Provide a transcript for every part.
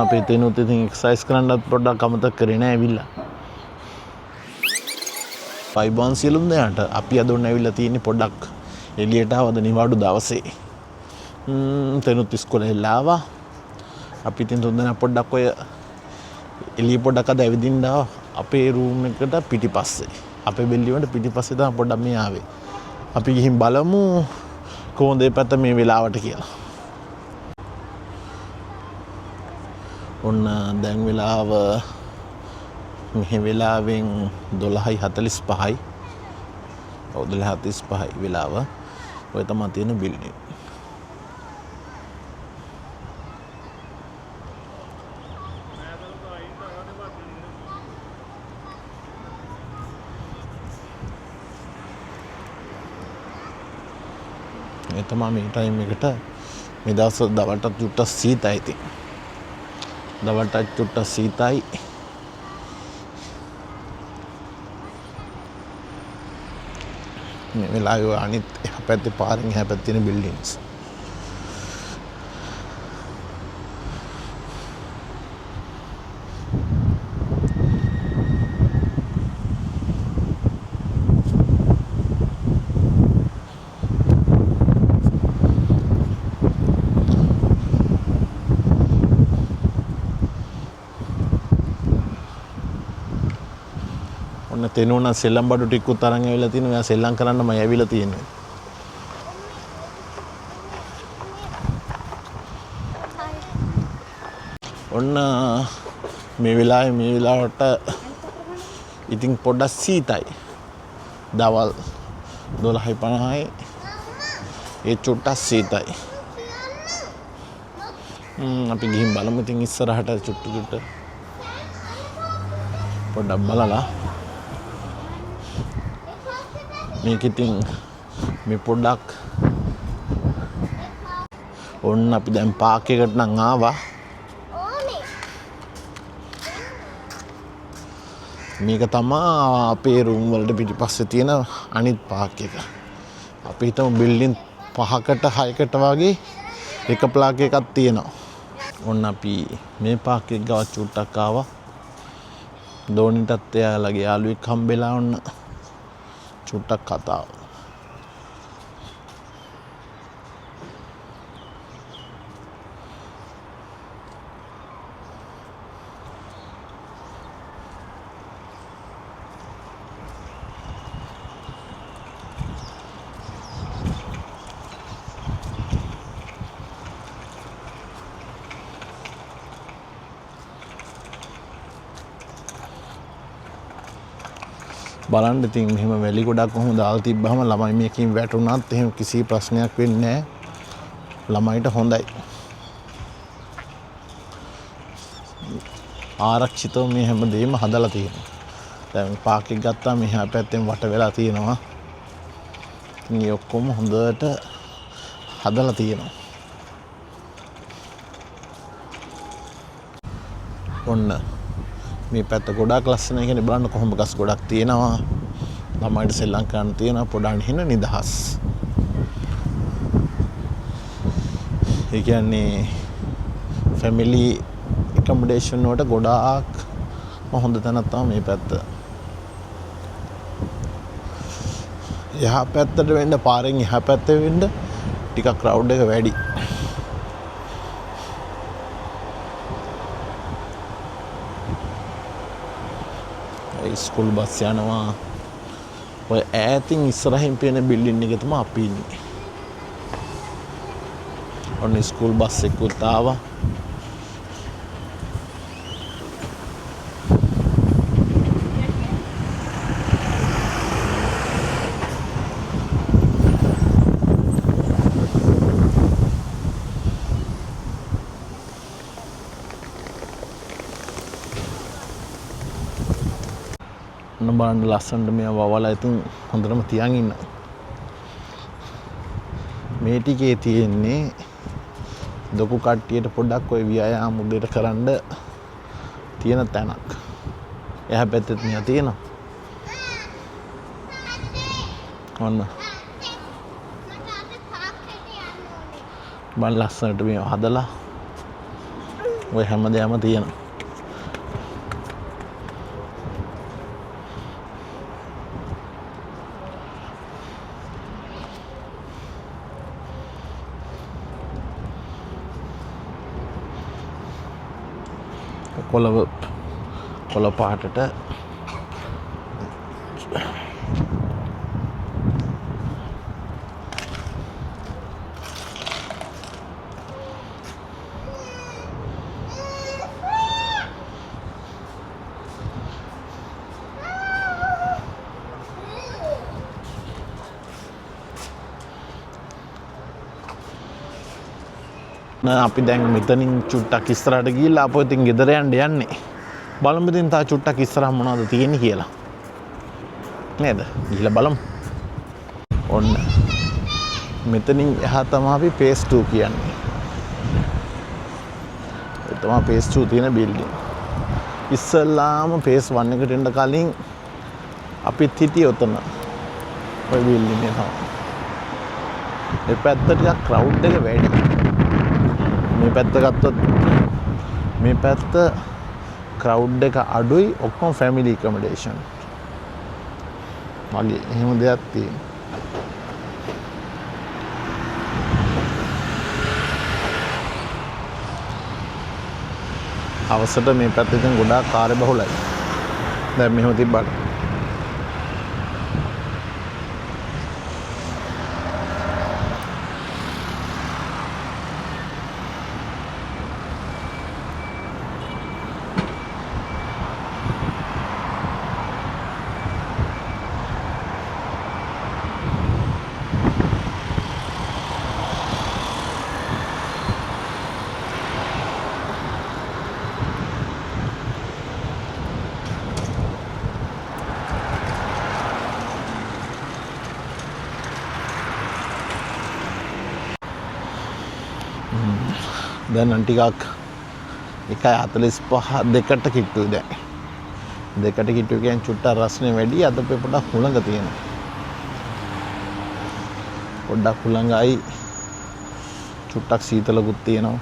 අපේ තේනුත් ඉතින් එක්සර්සයිස් කරන්නත් පොඩ්ඩක් අමතක කරේ නෑ ඇවිල්ලා. පයිබෝන් සියලුම දෙනාට අපි අද ඔන්න ඇවිල්ලා තියෙන්නේ පොඩ්ඩක් එළියට ආවද නිවාඩු දවසේ. තේනුත් ඉස්කෝලේ ආවා. අපි ඉතින් තුන්දෙනා පොඩ්ඩක් ඔය එළිය පොඩ්ඩක් අද ඇවිදින්න ආවා. අපේ රූම් එකට පිටිපස්සේ. අපේ බිල්ඩින් වලට පිටිපස්සේ තමයි පොඩ්ඩක් මේ ආවේ. අපි ගිහින් බලමු කොහොමද මේ පැත්ත මේ වෙලාවට කියලා. ඔන්න දැන් වෙලාව මෙහි වෙලාවෙන් 12:45යි. ඔව් 12:45යි වෙලාව. ඔය තමයි තියෙන බිල්ඩින්. මේ තමයි මේ ටයිම් එකට මේ දවස් දවල්ට චුට්ටක් සීතයි ඉතින්. දවල්ට චුට්ටක් සීතයි. මේ වෙලාවේ අනිත් එහා පැත්තේ පාරෙන් එහා පැත්තේ තියෙන බිල්ඩින්ග්ස්. ඔන්න තෙනුණ සෙල්ලම් බඩු ටිකකුත් අරන් ඇවිල්ලා තිනවා. එයා සෙල්ලම් කරන්නම ඇවිල්ලා තියෙනවා. ඔන්න මේ වෙලාවට ඉතින් පොඩ්ඩක් සීතයි. දවල් 12:50යි. ඒ චුට්ටක් සීතයි. අපි ගිහින් බලමු ඉතින් ඉස්සරහට චුට්ට පොඩ්ඩක් බලලා මේක ඉතින් මේ පොඩ්ඩක් ඔන්න අපි දැන් පාක් එකට නම් ආවා. මේක තමයි අපේ රූම් වලට පිටිපස්සේ තියෙන අනිත් පාක් එක. අපි හිතමු බිල්ඩින් 5කට 6කට වගේ එක ප්ලාක් එකක් තියෙනවා. ඔන්න අපි මේ පාක් එක ගාව චුට්ටක් ආවා. දෝනිටත් එයාලගේ යාළුවෙක් හම්බෙලා ඔන්න චුට්ටක් කතාව. බලන්න ඉතින් මෙහෙම වැලි ගොඩක් කොහොමද දාලා තිබ්බහම ළමයි මේකෙන් වැටුණත් එහෙම කිසි ප්‍රශ්නයක් වෙන්නේ නැහැ. ළමයිට හොඳයි. ආරක්ෂිතව මේ හැමදේම හදලා තියෙනවා. දැන් පාක් එක ගත්තාම මෙහා පැත්තෙන් වට වෙලා තියෙනවා. මේ ඔක්කොම හොඳට හදලා තියෙනවා. ඔන්න මේ පැත්ත ගොඩක් ලස්සනයි. කියන්නේ බලන්න කොහොම ගස් ගොඩක් තියෙනවා. ළමයිට සෙල්ලම් කරන්න තියෙනවා. පොඩාන් හින නිදහස්. ඒ කියන්නේ ෆැමිලි එකමඩේෂන් වලට ගොඩාක් හොඳ තැනක් තමයි මේ පැත්ත. එහා පැත්තට වෙන්න පාරෙන් එහා පැත්තේ වෙන්න ටිකක් ක්‍රවුඩ් එක වැඩි. ස්කූල් බස් යනවා. ඔය ඈතින් ඉස්සරහින් පේන බිල්ඩින් එකේ තමයි අපි ඉන්නේ. ඔන්න ස්කූල් බස් එකකුත් ආවා. බලන්න ලස්සනට මෙයා වවලා ඉතින් හොඳටම තියන් ඉන්න. මේ ටිකේ තියෙන්නේ දොකු කට්ටියට පොඩ්ඩක් ඔය ව්‍යායාම උදේට කරන්න තියෙන තැනක්. එහා පැත්තෙත් මෙයා තියෙනවා. ඔන්න බල ලස්සනට මේ හදලා ඔය හැමදේම තියෙනවා. කොළ පාටට අපි දැන් මෙතනින් චුට්ටක් ඉස්සරහට ගිහිල්ලා අපෝ ඉතින් ගෙදර යන්නේ. බලමු ඉතින් තා චුට්ටක් ඉස්සරහ මොනවද තියෙන්නේ කියලා. නේද? ගිහිල්ලා බලමු. ඔන්න. මෙතනින් එහා තමයි අපි phase 2 කියන්නේ. ඒ තමයි phase 2 තියෙන බිල්ඩින්. ඉස්සල්ලාම phase 1 එකට එන්න කලින් අපිත් හිටියේ ඔතන. ඔය බිල්ඩින් එක තමයි. මේ පැත්ත ටිකක් ක්‍රවුඩ් එක වැඩි. මේ පැත්ත ගත්තොත් මේ පැත්ත ක්‍රවුඩ් එක අඩුයි ඔක්කොම ෆැමිලි ඇකොමඩේෂන් වගේ එහෙම දෙයක් තියෙනවා. අවසට මේ පැත්තේ දැන් ගොඩාක් කාර්යබහුලයි. දැන් මෙහෙම තිබ්බට දැන් නම් ටිකක් 1:45 දෙකට කිට්ටුයි දැන්. දෙකට කිට්ටු කියන්නේ චුට්ටක් රස්නේ වැඩි. අද පොඩ්ඩක් හුළඟ තියෙනවා. පොඩ්ඩක් හුළඟයි. චුට්ටක් සීතලකුත් තියෙනවා.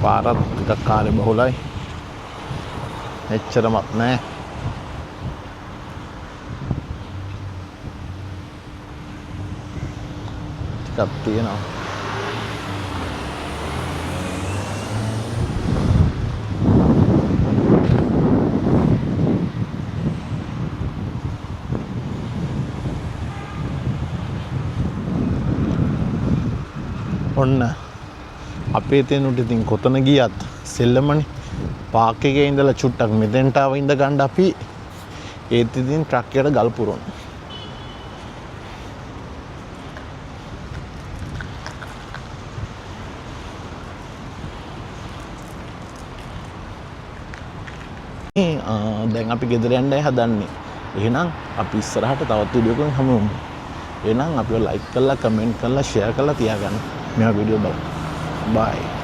පාරත් ටිකක් කාර්යබහුලයි. එච්චරමත් නෑ. ටිකක් තියෙනවා. ඔන්න අපේ තැනුට ඉතින් කොතන ගියත් සෙල්ලමනේ. පාක් එකේ ඉඳලා චුට්ටක් මෙතෙන්ට ආව ඉඳ ගන්න අපි ඒත් ඉතින් ට්‍රක් එකට ගල් පුරවන. දැන් අපි ගෙදර යන්නයි හදන්නේ. එහෙනම් අපි ඉස්සරහට තවත් වීඩියෝ එකකින් හමු වෙමු. එහෙනම් අපිව ලයික් කරලා කමෙන්ට් කරලා ෂෙයා කරලා තියාගන්න. මේ වීඩියෝ බලන්න. බයි.